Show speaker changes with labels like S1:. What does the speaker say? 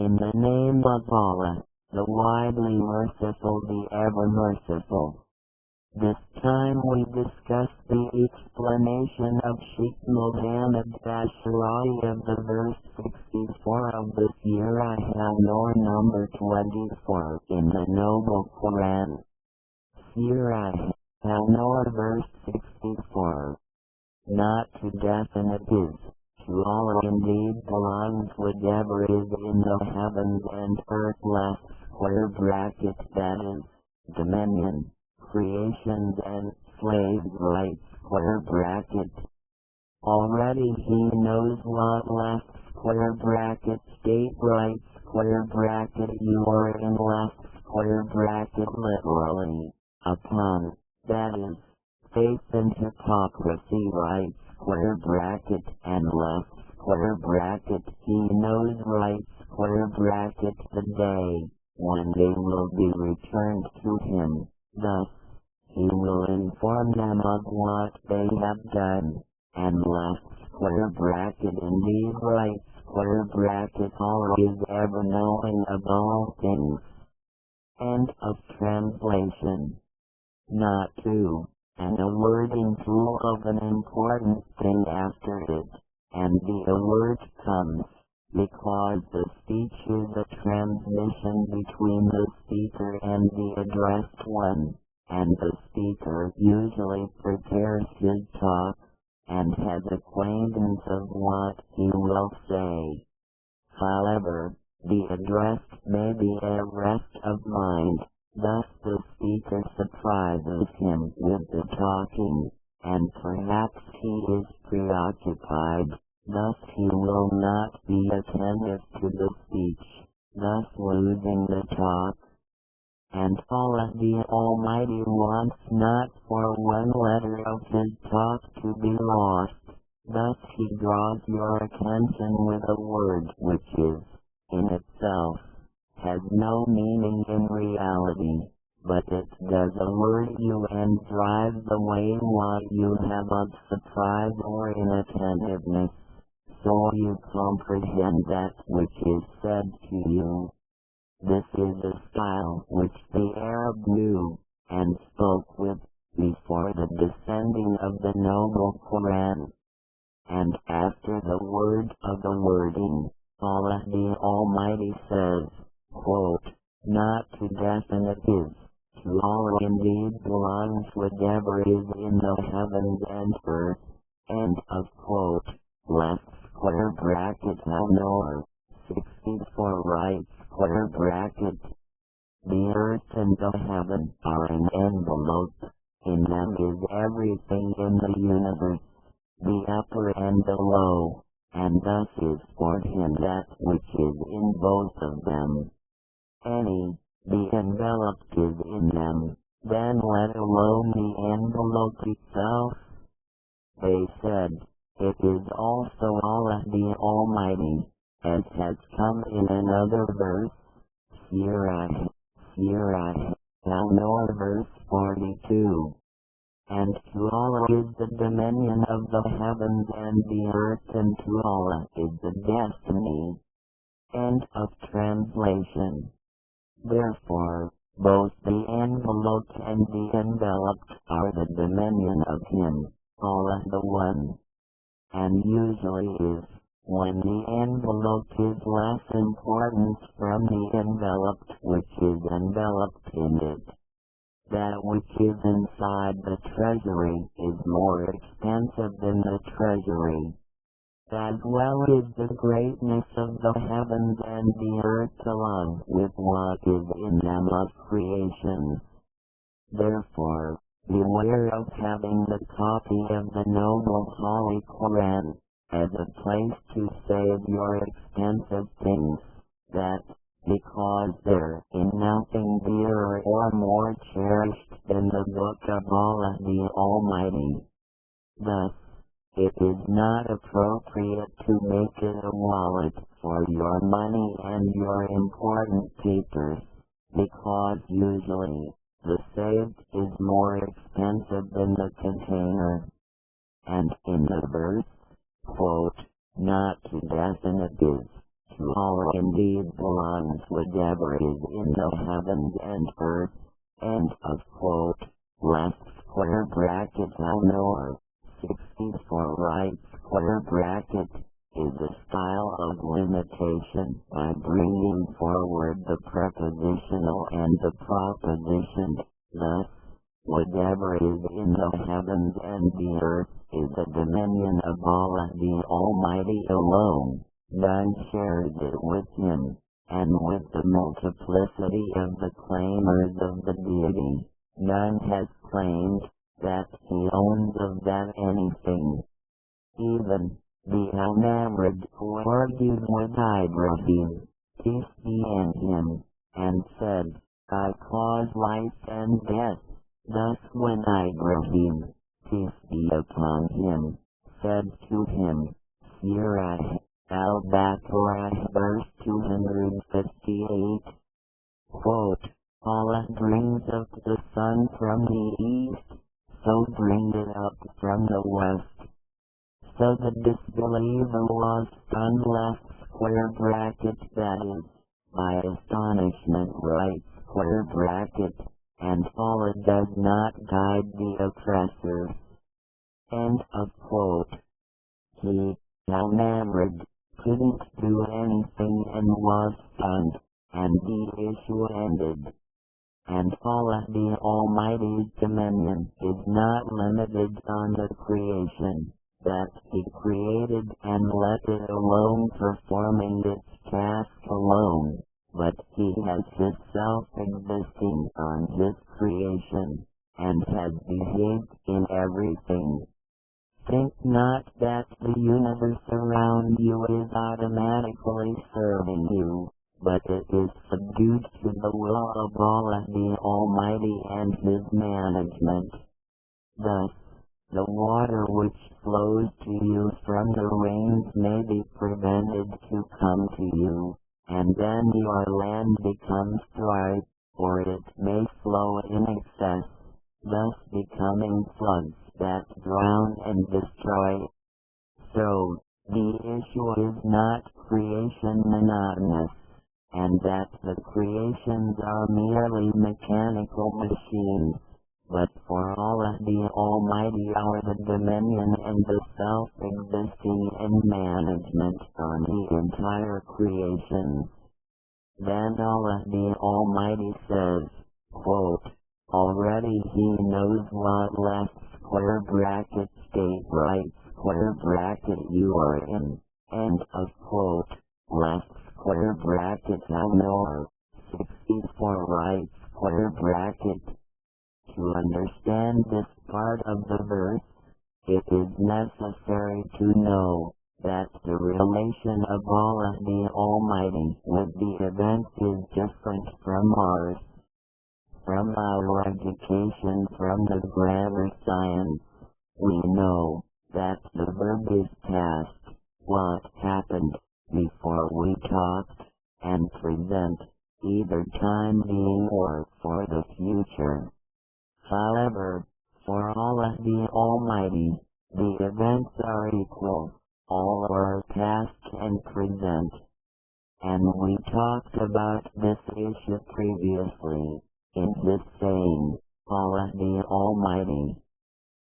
S1: In the name of Allah, the widely merciful, the ever merciful. This time we discuss the explanation of Sheikh Mohammad Assara'wi of the verse 64 of this year Alnnou'r number 24 in the Noble Qur'an. Surah Alnnou'r verse 64. Not to definite is, to Allah indeed belongs whatever is in the heavens and earth left square bracket, that is, dominion, creations and slave rights square bracket. Already he knows what left square bracket state rights square bracket you are in left square bracket literally, upon, that is, faith and hypocrisy right square bracket and left square bracket he knows right square bracket the day when they will be returned to him, thus he will inform them of what they have done, and left square bracket indeed right square bracket Allah is ever knowing of all things. End of translation. Not to, and a wording tool of an important thing after it, and the alert comes, because the speech is a transmission between the speaker and the addressed one, and the speaker usually prepares his talk, and has acquaintance of what he will say. However, the addressed may be at rest of mind, thus the speaker surprises him with the talking, and perhaps he is preoccupied, thus he will not be attentive to the speech, thus losing the talk. And Allah the Almighty wants not for one letter of his talk to be lost, thus he draws your attention with a word which is, in itself, has no meaning in reality, but it does alert you and drives away what you have of surprise or inattentiveness, so you comprehend that which is said to you. This is a style which the Arab knew, and spoke with, before the descending of the Noble Qur'an. And after the word of the wording, Allah the Almighty says, quote, not to definite is, to Allah indeed belongs whatever is in the heavens and earth, end of quote, left square bracket Alnnou'r, 64 right square bracket. The earth and the heaven are an envelope, in them is everything in the universe, the upper and the low, and thus is for him that which is in both of them. Any, the enveloped is in them, then let alone the envelope itself. They said, it is also Allah the Almighty, as has come in another verse, Surah Alnnou'r verse 42. And to Allah is the dominion of the heavens and the earth, and to Allah is the destiny. End of translation. Therefore, both the enveloped and the enveloped are the dominion of Him, Allah the One. And usually is, when the envelope is less important from the enveloped which is enveloped in it. That which is inside the treasury is more expensive than the treasury. As well is the greatness of the heavens and the earth along with what is in them of creation. Therefore, beware of having the copy of the Noble Holy Qur'an, as a place to save your expensive things, that, because they're in nothing dearer or more cherished than the Book of Allah the Almighty. Thus, it is not appropriate to make it a wallet for your money and your important papers, because usually, the saved is more expensive than the container. And in the verse, quote, not to definite is, to Allah indeed belongs whatever is in the heavens and earth. End of quote. Left square bracket Alnnou'r, 64 right square bracket, is a style of limitation by bringing forward the prepositional and the proposition. Thus, whatever is in the heavens and the earth is the dominion of Allah the Almighty alone. None shares it with Him, and with the multiplicity of the claimers of the deity, none has claimed that He owns of that anything. Even the Alnnou'r who argued with Ibrahim, peace be on him, and said, I cause life and death. Thus when Ibrahim, peace be upon him, said to him, Surah Al-Baqarah verse 258, quote, Allah brings up the sun from the east, so bring it up from the west. So the disbeliever was stunned left square bracket, that is, by astonishment right square bracket, and Allah does not guide the oppressor. End of quote. He, Alnnou'r, couldn't do anything and was stunned, and the issue ended. And Allah the Almighty's dominion is not limited on the creation that He created and let it alone performing its task alone, but He has His self-existing on His creation, and has behaved in everything. Think not that the universe around you is automatically serving you, but it is subdued to the will of Allah the Almighty and His management. Thus, the water which flows to you from the rains may be prevented to come to you, and then your land becomes dry, or it may flow in excess, thus becoming floods that drown and destroy. So, the issue is not creation monotonous, and that the creations are merely mechanical machines, but for Allah the Almighty are the dominion and the self-existing and management on the entire creation. Then Allah the Almighty says, quote, already He knows what left square bracket state right square bracket you are in. End of quote. Left square bracket Alnnou'r, 64 right square bracket. To understand this part of the verse, it is necessary to know that the relation of Allah the Almighty with the events is different from ours. From our education from the grammar science, we know that the verb is past, what happened before we talked, and present, either time being or for the future. However, for Allah the Almighty, the events are equal, all are past and present. And we talked about this issue previously, in this saying, Allah the Almighty,